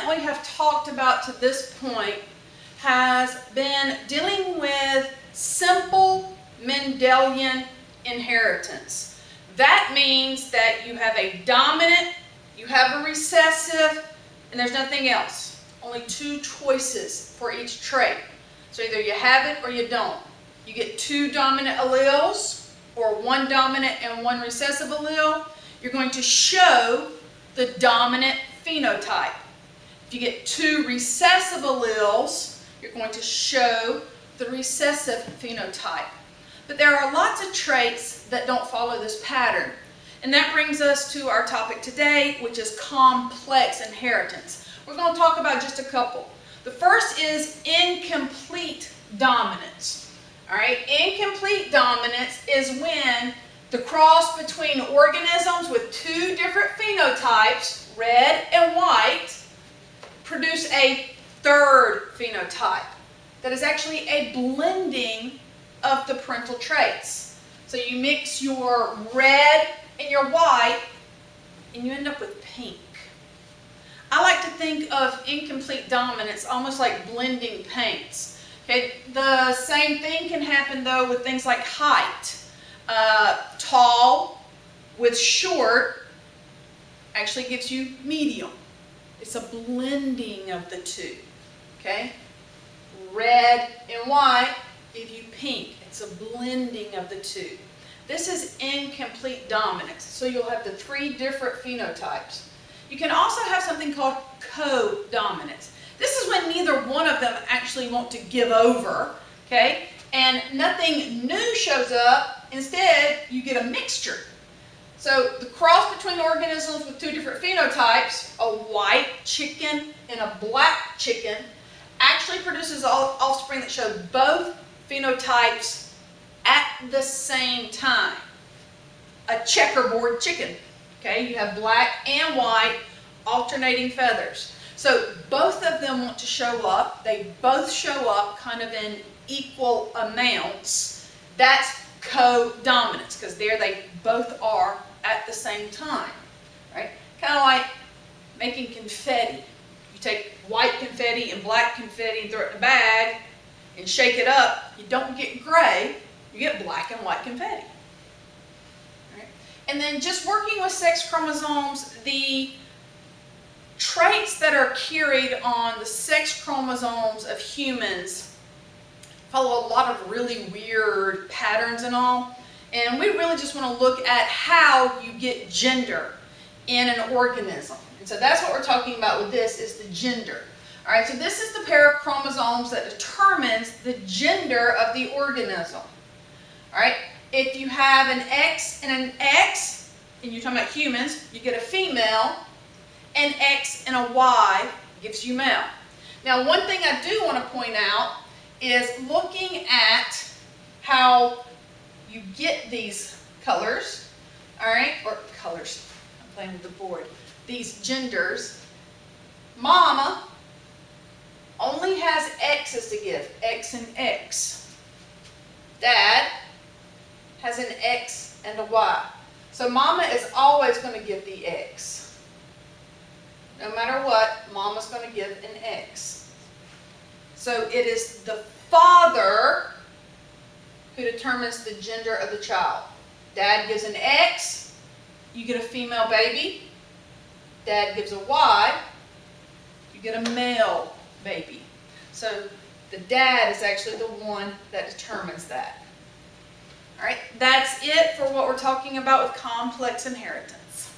that we have talked about to this point has been dealing with simple Mendelian inheritance. That means that you have a dominant, you have a recessive, and there's nothing else. Only two choices for each trait. So either you have it or you don't. You get two dominant alleles or one dominant and one recessive allele. You're going to show the dominant phenotype. If you get two recessive alleles, you're going to show the recessive phenotype. But there are lots of traits that don't follow this pattern. And that brings us to our topic today, which is complex inheritance. We're going to talk about just a couple. The first is incomplete dominance. All right, incomplete dominance is when the cross between organisms with two different phenotypes, red and white, produce a third phenotype that is actually a blending of the parental traits. So you mix your red and your white and you end up with pink. I like to think of incomplete dominance almost like blending paints. Okay, the same thing can happen though with things like height. Tall with short actually gives you medium. It's a blending of the two. Okay, red and white give you pink. It's a blending of the two. This is incomplete dominance. So you'll have the three different phenotypes. You can also have something called co-dominance. This is when neither one of them actually want to give over, okay? And nothing new shows up. Instead, you get a mixture. So the cross between organisms with two different phenotypes, a white chicken and a black chicken, actually produces offspring that show both phenotypes at the same time. A checkerboard chicken. Okay, you have black and white alternating feathers. So both of them want to show up. They both show up kind of in equal amounts. That's co-dominance because there they both are at the same time. Right? Kind of like making confetti. You take white confetti and black confetti and throw it in a bag and shake it up. You don't get gray. You get black and white confetti. And then just working with sex chromosomes, the traits that are carried on the sex chromosomes of humans follow a lot of really weird patterns and all. And we really just want to look at how you get gender in an organism. And so that's what we're talking about with this, is the gender. All right, so this is the pair of chromosomes that determines the gender of the organism. All right. If you have an X and an X, and you're talking about humans, you get a female. An X and a Y gives you male. Now, one thing I do want to point out is looking at how you get these colors, all right, or colors, I'm playing with the board, these genders. Mama only has X's to give, X and X. Dad has an X and a Y. So mama is always going to give the X. No matter what, mama's going to give an X. So it is the father who determines the gender of the child. Dad gives an X, you get a female baby. Dad gives a Y, you get a male baby. So the dad is actually the one that determines that. All right, that's it for what we're talking about with complex inheritance.